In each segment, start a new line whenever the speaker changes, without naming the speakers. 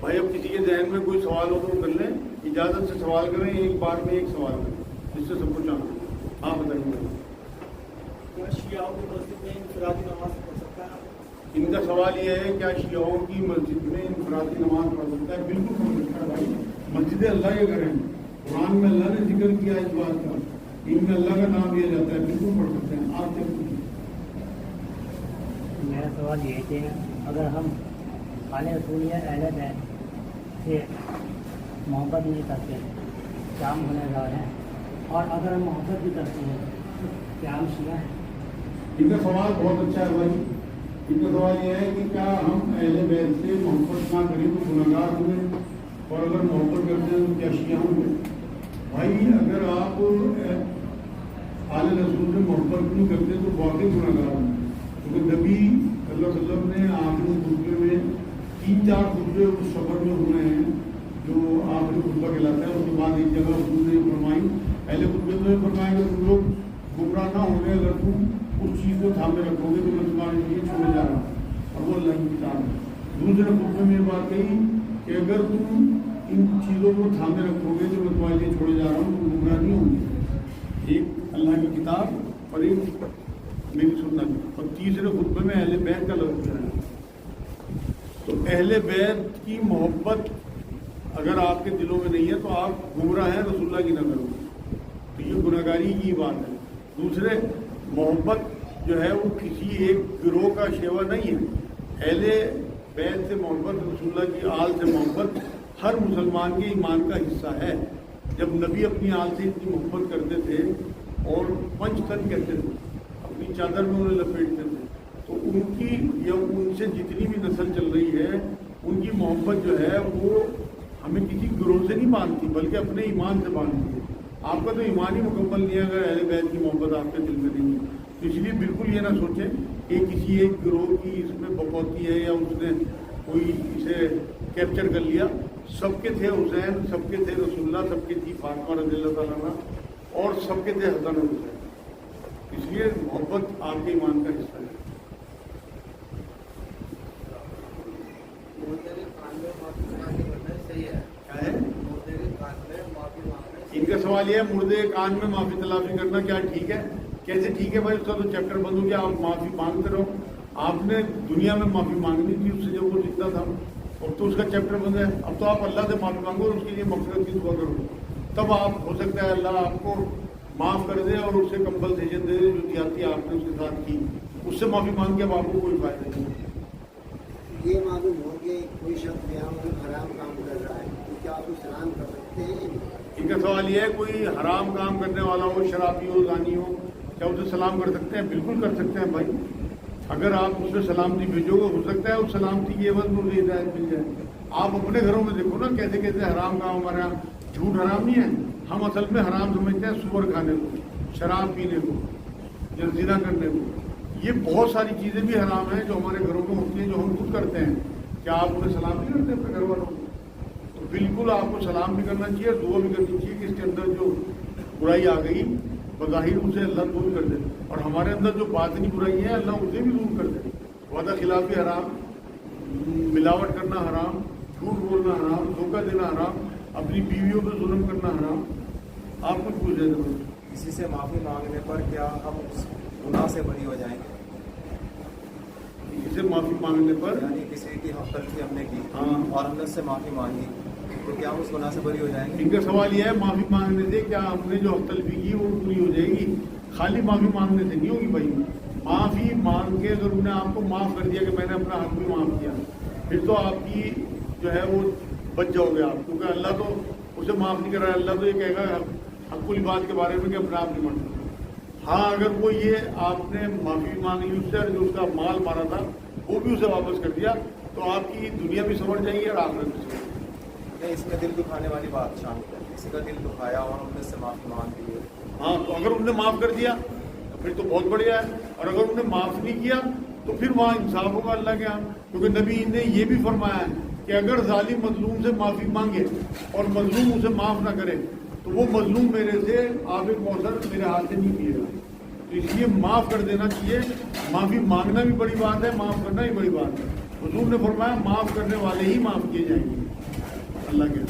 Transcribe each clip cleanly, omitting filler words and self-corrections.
بھائی اب کسی کے ذہن میں کوئی سوال ہو تو کر لیں, اجازت سے سوال کریں, ایک بار میں ایک سوال کریں جس سے سب کچھ آنا. ہاں بتائیے.
کیا شیعوں کی مسجد میں انفرادی نماز پڑھ سکتا ہے؟
ان کا سوال یہ ہے کیا شیعوں کی مسجد میں انفرادی نماز پڑھ سکتا ہے؟ بالکل پڑھ سکتا ہے بھائی. مسجد اللہ کے گھر ہیں, قرآن میں اللہ نے ذکر کیا اس بات کا, ان میں اللہ کا نام لیا جاتا ہے, بالکل پڑھ سکتے ہیں. آپ کیا پوچھیں؟
میرا سوال یہ ہے کہ اگر ہم آل رسول یا اہل بیت سے محبت نہیں کرتے, کیا ہم گنہگار ہیں؟ اور اگر ہم محبت بھی کرتے ہیں تو کیا ہم شیعہ ہیں؟
ان کا سوال بہت اچھا ہے بھائی. ان کا سوال یہ ہے کہ کیا ہم اہل بیت سے محبت نہ کریں تو گنہگار ہوں گے, اور اگر محبت کرتے ہیں تو کیا شیعہ ہوں گے؟ بھائی اگر آپ آل رسول سے محبت نہیں کرتے تو واقعی گنہگار ہوں گے, کیونکہ نبی صلی اللہ علیہ وسلم نے آخری خطبے میں 3-4 خطبے اس سفر میں ہوئے ہیں جو آخری خطبہ کہلاتا ہے. اس کے بعد ایک جگہ حضور نے فرمائی, پہلے خطبے میں فرمایا کہ تم لوگ گمراہ نہ ہوں گے اگر تم اس چیز کو تھامے رکھو گے تو میں تمہارے لیے چھوڑے جا رہا ہوں, اور وہ اللہ کی کتاب ہے. دوسرے خطبے میں یہ بات کہی کہ اگر تم ان چیزوں کو تھامے رکھو گے تو میں تمہارے لیے چھوڑے جا رہا ہوں, تم گمراہ نہیں ہوں گے. ایک اللہ کی کتاب اور ایک میری سنت, اور تیسرے خطبے میں اہل بیت کا لفظ ہے. تو اہل بیت کی محبت اگر آپ کے دلوں میں نہیں ہے تو آپ گمراہ ہیں, رسول اللہ کی نہ کرو, تو یہ گنہگاری کی بات ہے. دوسرے, محبت جو ہے وہ کسی ایک گروہ کا شیوا نہیں ہے. اہل بیت سے محبت, رسول اللہ کی آل سے محبت ہر مسلمان کے ایمان کا حصہ ہے. جب نبی اپنی آل سے اتنی محبت کرتے تھے اور 5 تن کہتے تھے, اپنی چادر میں انہیں لپیٹتے تھے, تو ان کی یا ان سے جتنی بھی نسل چل رہی ہے ان کی محبت جو ہے وہ ہمیں کسی گروہ سے نہیں باندھتی بلکہ اپنے ایمان سے باندھتی ہے. آپ کا تو ایمان ہی مکمل نہیں ہے اگر اہل بیت کی محبت آپ کے دل میں نہیں ہے. تو اس لیے بالکل یہ نہ سوچیں کہ کسی ایک گروہ کی اس میں بکوتی ہے یا اس نے کوئی اسے کیپچر کر لیا. سب کے تھے حسین, سب کے تھے رسول اللہ, سب کے تھی فاطمہ رضی اللہ تعالیٰ عنہ, اور سب کے تھے حسن حسین. اس لیے محبت آپ کے ایمان کا حصہ ہے. ان کا سوال یہ ہے مردے کان میں معافی تلافی کرنا کیا ٹھیک ہے؟ کیسے ٹھیک ہے بھائی؟ اس کا تو چیپٹر بند ہو گیا, آپ معافی مانگتے رہو. آپ نے دنیا میں معافی مانگنی تھی اس سے جب وہ لکھتا تھا, اب تو اس کا چیپٹر بند ہے. اب تو آپ اللہ سے معافی مانگو اور اس کے لیے مغفرت کی دعا کرو, تب آپ ہو سکتا ہے اللہ آپ کو معاف کر دے اور اس سے کمپنسیشن دے دے جو زیادتی آپ نے اس کے ساتھ کی. اس سے معافی مانگ کے اب آپ کو کوئی فائدہ نہیں.
یہ معلوم ہو کہ کوئی شخص یہاں پر حرام کام کر رہا ہے تو کیا آپ کو سلام کر سکتے ہیں؟
ان کا سوال یہ ہے کوئی حرام کام کرنے والا ہو, شرابی ہو, زانی ہو, کیا اسے سلام کر سکتے ہیں؟ بالکل کر سکتے ہیں بھائی. اگر آپ اس سے سلامتی بھیجو گے ہو سکتا ہے اس سلامتی کی عوض میں ہدایت مل جائے. آپ اپنے گھروں میں دیکھو نا کیسے کیسے حرام کام ہمارے یہاں. جھوٹ حرام نہیں ہے, ہم اصل میں حرام سمجھتے ہیں سور کھانے کو, شراب پینے کو, یا زنا کرنے کو. یہ بہت ساری چیزیں بھی حرام ہیں جو ہمارے گھروں میں ہوتی ہیں جو ہم خود کرتے ہیں. کیا آپ انہیں سلام نہیں کرتے اپنے گھر والوں کو؟ تو بالکل آپ کو سلام بھی کرنا چاہیے, دعا بھی کرنی چاہیے کہ اس کے اندر جو برائی آ گئی بظاہر اسے اللہ دور کر دے, اور ہمارے اندر جو باطنی برائی ہے اللہ اسے بھی دور کر دے. وعدہ خلافی حرام, ملاوٹ کرنا حرام, جھوٹ بولنا حرام, دھوکہ دینا حرام, اپنی بیویوں پہ ظلم کرنا حرام. آپ کچھ پوچھ رہے تھے.
کسی سے معافی مانگنے پر کیا ہم اس گناہ سے بری ہو جائیں گے؟
اسے معافی مانگنے پر
یعنی کسی کی غلطی ہم نے کی
ہاں,
اور ہم نے اس سے معافی مانگی تو کیا ہم اس گناہ سے بری ہو جائیں گے؟
ان کا سوال یہ ہے معافی مانگنے سے کیا ہم نے جو حق تلفی کی وہ پوری ہو جائے گی؟ خالی معافی مانگنے سے نہیں ہوگی بھائی. معافی مانگ کے اگر انہوں نے آپ کو معاف کر دیا کہ میں نے اپنا حق بھی معاف کیا, پھر تو آپ کی جو ہے وہ بچ جاؤ گے آپ, کیونکہ اللہ تو اسے معاف نہیں کر رہا ہے. اللہ تو یہ کہے گا حق العباد کے بارے میں کہ اپنے آپ نہیں مان سکتا. ہاں اگر وہ یہ آپ نے معافی مانگ لی اس سے, جو اس کا مال مارا تھا وہ بھی اسے واپس کر دیا, تو آپ کی دنیا بھی سمجھ جائیں گی اور آخرت بھی سمجھ.
نہیں, اس میں دل دکھانے والی بات شامل ہے. کسی کا دل دکھایا اور ہم نے اس سے معافی مانگ لی.
ہاں, تو اگر انہوں نے معاف کر دیا پھر تو بہت بڑھیا ہے, اور اگر انہوں نے معاف نہیں کیا تو پھر وہاں انصاف ہوگا اللہ کے یہاں. کیونکہ نبی نے یہ بھی فرمایا ہے کہ اگر ظالم مظلوم سے معافی مانگے اور مظلوم اسے معاف نہ کرے تو وہ مظلوم میرے سے آب کوثر میرے ہاتھ سے نہیں پیے گا. تو اس لیے معاف کر دینا چاہیے. معافی مانگنا بھی بڑی بات ہے, معاف کرنا بھی بڑی بات ہے. حضور نے فرمایا معاف کرنے والے ہی معاف کیے جائیں گے اللہ کے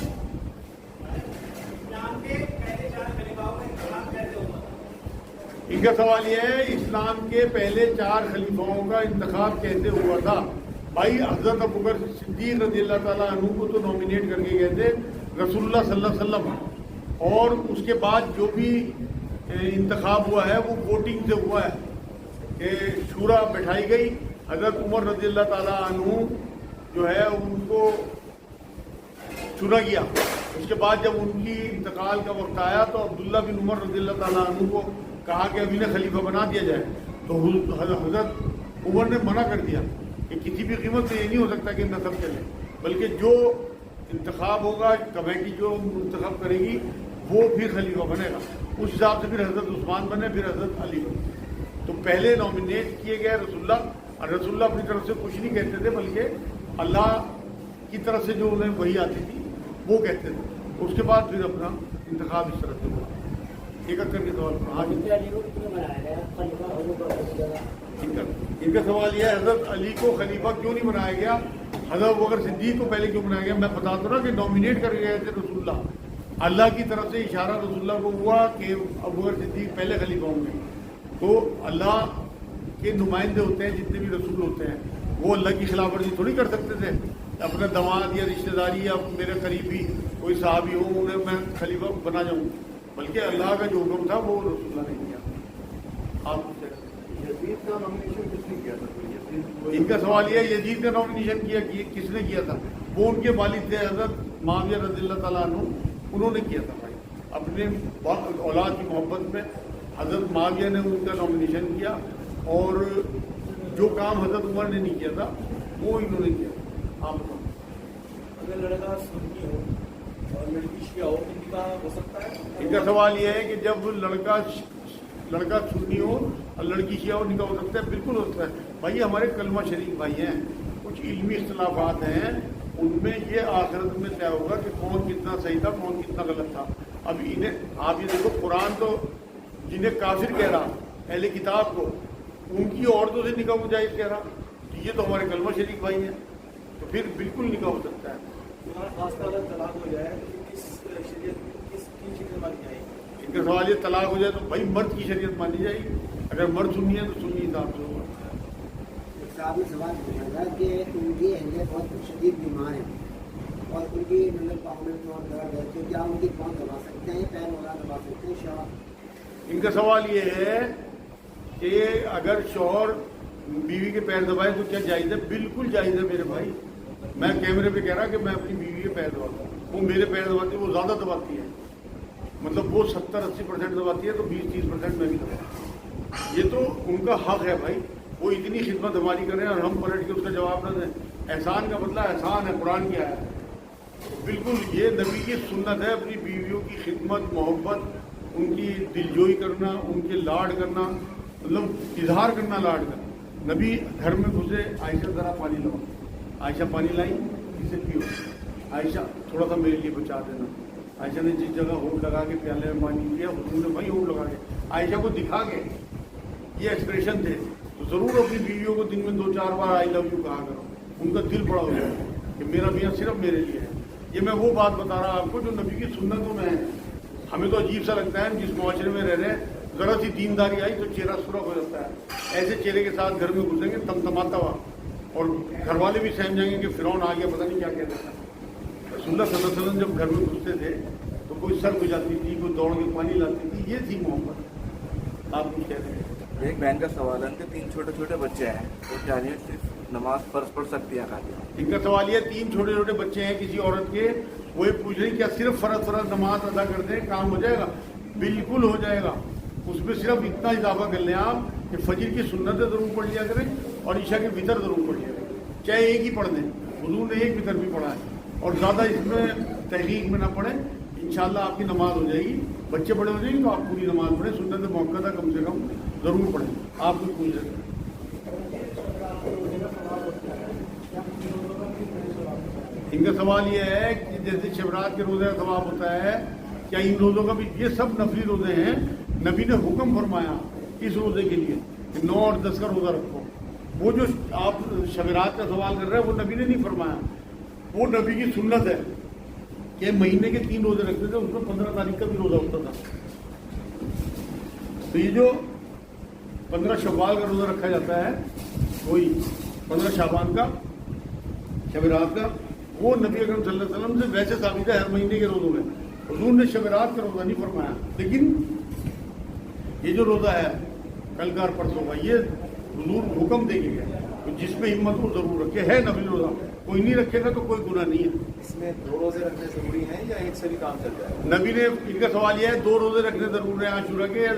ان کا سوال یہ ہے اسلام کے پہلے 4 خلیفاؤں کا انتخاب کیسے ہوا تھا؟ بھائی حضرت ابوبکر صدیق رضی اللہ تعالیٰ عنہ کو تو نامینیٹ کر کے گئے تھے رسول اللہ صلی اللہ علیہ وسلم، اور اس کے بعد جو بھی انتخاب ہوا ہے وہ ووٹنگ سے ہوا ہے کہ شورا بٹھائی گئی، حضرت عمر رضی اللہ تعالیٰ عنہ جو ہے ان کو چنا گیا، اس کے بعد جب ان کی انتقال کا وقت آیا تو عبداللہ بن عمر رضی اللہ تعالیٰ عنہ کو کہا کہ اب انہیں خلیفہ بنا دیا جائے، تو حضرت عمر نے منع کر دیا کہ کسی بھی قیمت سے یہ نہیں ہو سکتا کہ نسب چلے، بلکہ جو انتخاب ہوگا کمیٹی جو منتخب کرے گی وہ پھر خلیفہ بنے گا، اس حساب سے پھر حضرت عثمان بنے، پھر حضرت علی بنے۔ تو پہلے نامینیٹ کیے گئے رسول اللہ، اور رسول اللہ اپنی طرف سے کچھ نہیں کہتے تھے بلکہ اللہ کی طرف سے جو انہیں وحی آتی تھی وہ کہتے تھے، اس کے بعد پھر اپنا انتخاب اس طرح سے ہوا۔ ایک کر کے سوال ان کا سوال یہ ہے حضرت علی کو خلیفہ کیوں نہیں بنایا گیا؟ حضرت ابوبکر صدیق کو پہلے کیوں بنایا گیا؟ میں بتا دوں نا کہ نامینیٹ کر گئے تھے رسول اللہ کی طرف سے اشارہ رسول اللہ کو ہوا کہ ابوبکر صدیق پہلے خلیفہ ہوں گے، تو اللہ کے نمائندے ہوتے ہیں جتنے بھی رسول ہوتے ہیں وہ اللہ کی خلاف ورزی تھوڑی کر سکتے تھے، اپنے داماد یا رشتہ داری یا میرے قریبی کوئی صحابی ہو انہیں میں خلیفہ بنا جاؤں، بلکہ اللہ کا جو حکم تھا وہ رسول اللہ نے کیا۔ آپ
یزید کا نامینیشن کس نے کیا تھا؟
ان کا سوال یہ ہے یزید کا نامینیشن کس نے کیا تھا؟ وہ ان کے والد تھے حضرت معاویہ رضی اللہ تعالیٰ عنہ، انہوں نے کیا تھا بھائی، اپنے اولاد کی محبت میں حضرت معاویہ نے ان کا نامینیشن کیا، اور جو کام حضرت عمر نے نہیں کیا تھا وہ انہوں نے کیا۔ آپ بتاؤ۔
اگر لڑکا سنی ہو اور لڑکی شیعہ ہو تو نکاح ہو سکتا ہے؟
ان کا سوال یہ ہے کہ جب لڑکا سنی ہو اور لڑکی شیعہ ہو نکاح ہو سکتا ہے؟ بالکل ہو سکتا ہے بھائی، ہمارے کلمہ شریف بھائی ہیں، کچھ علمی اختلافات ہیں، ان میں یہ آخرت میں طے ہوگا کہ کون کتنا صحیح تھا کون کتنا غلط تھا۔ اب انہیں آپ یہ دیکھو، قرآن تو جنہیں کافر کہہ رہا اہل کتاب کو، ان کی عورتوں سے نکاح جائز کہہ رہا، تو یہ تو ہمارے کلمہ شریف بھائی ہیں، تو پھر بالکل نکاح ہو سکتا ہے۔
خاص طور پر طلاق ہو جائے تو کس شریعت کس کی شکل مانی جائے گی؟
ان کا سوال یہ طلاق ہو جائے تو بھائی مرد کی شریعت مانی جائے گی، اگر مرد سنی ہے تو سنی حساب سے ہوگا۔
صاحب نے سوال پوچھا تھا کہ ان کی اہلیہ بہت شدید بیمار ہیں اور ان کی پاؤں میں بہت درد ہے، تو کیا ان کی پاؤں دبا سکتے ہیں، پیر وغیرہ دبا سکتے ہیں شوہر؟
ان کا سوال یہ ہے کہ اگر شوہر بیوی کے پیر دبائے تو کیا جائز ہے؟ بالکل جائز ہے میرے بھائی، میں کیمرے پہ کہہ رہا کہ میں اپنی بیوی کے پیر دباتا ہوں، وہ میرے پیر دباتی ہے، وہ زیادہ دباتی ہے، مطلب وہ 70-80% دباتی ہے تو 20-30% میں بھی دباتا ہوں، یہ تو ان کا حق ہے بھائی، وہ اتنی خدمت ہماری کر رہے ہیں اور ہم پلٹ کے اس کا جواب نہ دیں۔ احسان کا بدلہ احسان ہے، قرآن کیا ہے، بالکل یہ نبی کی سنت ہے، اپنی بیویوں کی خدمت محبت، ان کی دلجوئی کرنا، ان کے لاڈ کرنا، مطلب اظہار کرنا لاڈ کرنا۔ نبی گھر میں گھسے، عائشہ ذرا پانی لاؤ، عائشہ پانی لائی، اسے پیو، عائشہ تھوڑا سا میرے لیے بچا دینا۔ عائشہ نے جس جگہ ہونٹ لگا کے پیالے میں پانی پیا، حضور نے وہیں ہونٹ لگا کے عائشہ کو دکھا کے یہ ایکسپریشن تھے، تو ضرور اپنی بیویوں کو دن میں 2-4 بار آئی لو یو کہا کرو، ان کا دل بڑا ہو جائے کہ میرا میاں صرف میرے لیے ہے۔ یہ میں وہ بات بتا رہا آپ کو جو نبی کی سنتوں میں ہے۔ ہمیں تو عجیب سا لگتا ہے جس معاشرے میں رہ رہے ہیں، ذرا سی دینداری آئی تو چہرہ سرخ ہو جاتا ہے، ایسے چہرے کے ساتھ گھر میں گھسیں گے تمتماتا ہوا، اور گھر والے بھی سہم جائیں گے کہ فرعون آ گیا، پتہ نہیں کیا کہتا تھا۔ رسول اللہ صلی اللہ علیہ وسلم جب گھر میں گھستے تھے تو کوئی سر بجاتی تھی، کوئی دوڑ کے پانی لاتی تھی، یہ تھی محبت۔ آپ کچھ کہتے ہیں؟
ایک بہن کا سوال ہے کہ 3 چھوٹے چھوٹے بچے ہیں تو کیا یہ صرف نماز فرض پڑھ سکتی ہے خالی؟
ان کا سوال یہ 3 چھوٹے چھوٹے بچے ہیں کسی عورت کے، وہ یہ پوچھ رہے ہیں کیا صرف فرض نماز ادا کر دیں کام ہو جائے گا؟ بالکل ہو جائے گا، اس میں صرف اتنا اضافہ کر لیں آپ کہ فجر کی سنتیں ضرور پڑھ لیا کریں اور عشاء کے وطر ضرور پڑھ لیا کریں، چاہے ایک ہی پڑھ دیں، حضور نے ایک وطر بھی پڑھا ہے، اور زیادہ اس میں تحقیق میں نہ پڑھیں، انشاءاللہ آپ کی نماز ہو جائے گی۔ بچے بڑے ہو جائیں گے تو آپ پوری نماز پڑھیں، سنت موقع کم سے کم ضرور پڑھیں۔ آپ کچھ پوچھ رہے ہیں؟ ان کا سوال یہ ہے کہ جیسے شیورات کے روزے کا ثواب ہوتا ہے، کیا ان روزوں کا بھی؟ یہ سب نفلی روزے ہیں، نبی نے حکم فرمایا اس روزے کے لیے کہ 9 اور 10 کا روزہ رکھو، وہ جو آپ شبرات کا سوال کر رہے ہیں وہ نبی نے نہیں فرمایا، وہ نبی کی سنت ہے کہ مہینے کے 3 روزے رکھتے تھے، اس میں 15 تاریخ کا بھی روزہ ہوتا تھا۔ تو یہ جو 15 شوال کا روزہ رکھا جاتا ہے، وہی 15 شعبان کا شب رات کا، وہ نبی اکرم صلی اللہ علیہ وسلم سے ویسے ثابت ہے ہر مہینے کے روزوں میں۔ حضور نے شب رات کا روزہ نہیں فرمایا، لیکن یہ جو روزہ ہے کل کا اور پرسوں کا، یہ حضور حکم دے گئے تو جس میں ہمت ہو ضرور رکھے، ہے نفلی روزہ، کوئی نہیں رکھے گا تو کوئی گناہ نہیں ہے۔
اس میں 2 روزے رکھنے ضروری ہیں یا ایک سے بھی کام چل جائے گا؟
نبی نے، ان کا سوال یہ ہے 2 روزے رکھنے ضرور ہیں عاشورہ کے، یا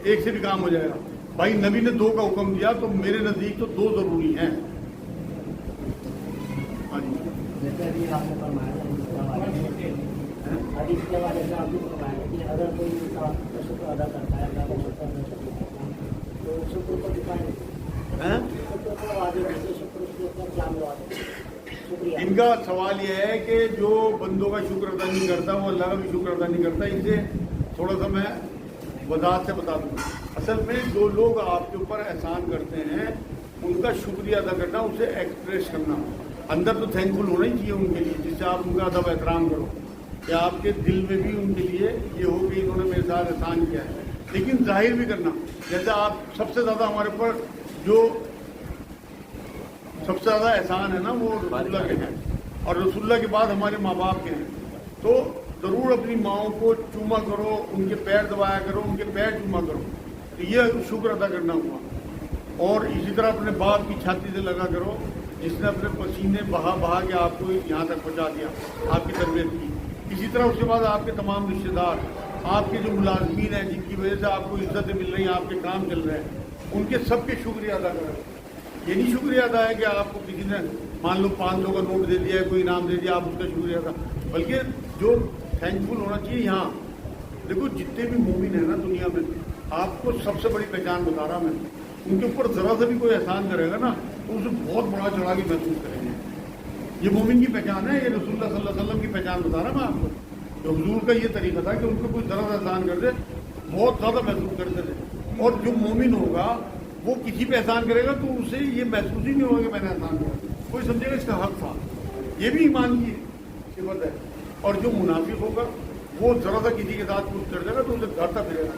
ایک سے بھی کام ہو جائے گا؟ بھائی نبی نے 2 کا حکم دیا تو میرے نزدیک تو 2 ضروری ہیں۔ ہاں جی،
جیسے ابھی آپ نے فرمایا حدیث کے حوالے سے آپ نے فرمایا کہ اگر کوئی انسان کا شکر ادا کرتا ہے اللہ کا شکر ادا کرتا ہے تو شکر کو دکھائیں، شکر کو واضح سے شکر اس کے اوپر کیا مراد ہے؟ شکریہ۔
ان کا سوال یہ ہے کہ جو بندوں کا شکر ادا نہیں کرتا وہ اللہ کا بھی شکر ادا نہیں کرتا۔ اسے تھوڑا سا میں وضاحت سے بتا دوں۔ اصل میں جو لوگ آپ کے اوپر احسان کرتے ہیں ان کا شکریہ ادا کرنا، اسے ایکسپریس کرنا، اندر تو تھینک فل ہونا ہی چاہیے ان کے لیے، جس سے آپ ان کا ادب احترام کرو کہ آپ کے دل میں بھی ان کے لیے یہ ہو کہ انہوں نے میرے ساتھ احسان کیا ہے، لیکن ظاہر بھی کرنا۔ جیسے آپ سب سے زیادہ ہمارے اوپر جو سب سے زیادہ احسان ہے نا وہ رسول اللہ کے ہیں، اور رسول اللہ کے بعد ہمارے ماں باپ کے ہیں، تو ضرور اپنی ماؤں کو چوما کرو، ان کے پیر دبایا کرو، ان کے پیر چوما کرو، تو یہ شکر ادا کرنا ہوا۔ اور اسی طرح اپنے باپ کی چھاتی سے لگا کرو جس نے اپنے پسینے بہا بہا کے آپ کو یہاں تک پہنچا دیا، آپ کی تربیت کی۔ اسی طرح اس کے بعد آپ کے تمام رشتے دار، آپ کے جو ملازمین ہیں جن کی وجہ سے آپ کو عزتیں مل رہی ہیں، آپ کے کام چل رہے ہیں، ان کے سب کے شکریہ ادا کریں۔ یہ نہیں شکریہ ادا ہے کہ آپ کو کسی نے مان لو 500 کا نوٹ دے دیا ہے، کوئی انعام دے دیا، آپ اس کا شکریہ ادا، بلکہ جو تھینک فل ہونا چاہیے۔ یہاں دیکھو جتنے بھی مومن ہیں نا دنیا میں، آپ کو سب سے بڑی پہچان بتا رہا میں، ان کے اوپر ذرا سا بھی کوئی احسان کرے گا نا تو اسے بہت بڑا چڑھا کے محسوس کریں گے۔ یہ مومن کی پہچان ہے، یہ رسول اللہ صلی اللہ علیہ وسلم کی پہچان بتا رہا میں آپ کو، کہ حضور کا یہ طریقہ تھا کہ ان کو کوئی ذرا سا احسان کر دے بہت زیادہ محسوس کرتے تھے۔ اور جو مومن ہوگا وہ کسی پہ احسان کرے گا تو اسے یہ محسوس ہی نہیں ہوگا کہ میں نے احسان کیا، کوئی سمجھے گا اس کا حق تھا۔ یہ بھی ایمان کی صفت ہے۔ اور جو منافق ہوگا وہ ذرا سا کسی کے ساتھ کچھ کر دے گا تو اسے گھرتا پھرے گا،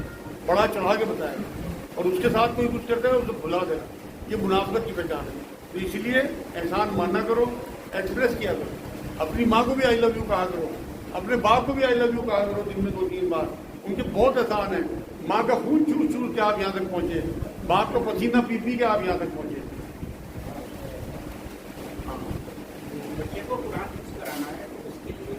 بڑا چڑھا کے بتائے گا، اور اس کے ساتھ کوئی کچھ کر دے گا اسے بھلا دے گا۔ یہ منافقت کی پہچان ہے۔ تو اس لیے احسان ماننا کرو، ایکسپریس کیا کرو، اپنی ماں کو بھی آئی لو یو کہا کرو، اپنے باپ کو بھی آئی لو یو کہا کرو دن میں 2-3 بار۔ ان کے بہت احسان ہے، ماں کا خون چوس چوس کے آپ یہاں تک پہنچے، باپ کا پسینہ پی پی کے آپ یہاں تک پہنچے۔
بچے کو قرآن حفظ کرانا ہے تو اس کے لیے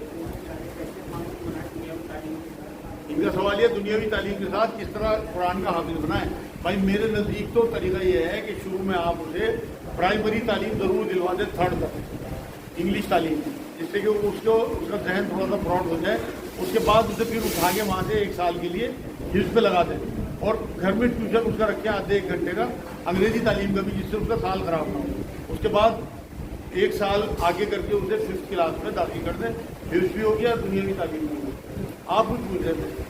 کیسے معمول بنائے دنیاوی تعلیم کے ساتھ؟
ان کا سوال یہ دنیاوی تعلیم کے ساتھ کس طرح قرآن کا حافظ بنائیں؟ بھائی میرے نزدیک تو طریقہ یہ ہے کہ شروع میں آپ اسے پرائمری تعلیم ضرور دلوا دیں، 3rd تک انگلش تعلیم، جس سے کہ اس کا ذہن تھوڑا سا براڈ ہو جائے۔ اس کے بعد اسے پھر اٹھا کے وہاں سے 1 سال کے لیے حفظ پہ لگا دیں، اور گھر میں ٹیوشن اس کا رکھیں آدھے 1 گھنٹے کا انگریزی تعلیم کا بھی، جس سے اس کا سال خراب نہ ہو۔ اس کے بعد 1 سال آگے کر کے اسے 5th کلاس میں داخل کر دیں، حفظ بھی ہو گیا، دنیاوی تعلیم بھی ہو گئی۔ آپ کچھ پوچھ رہے تھے؟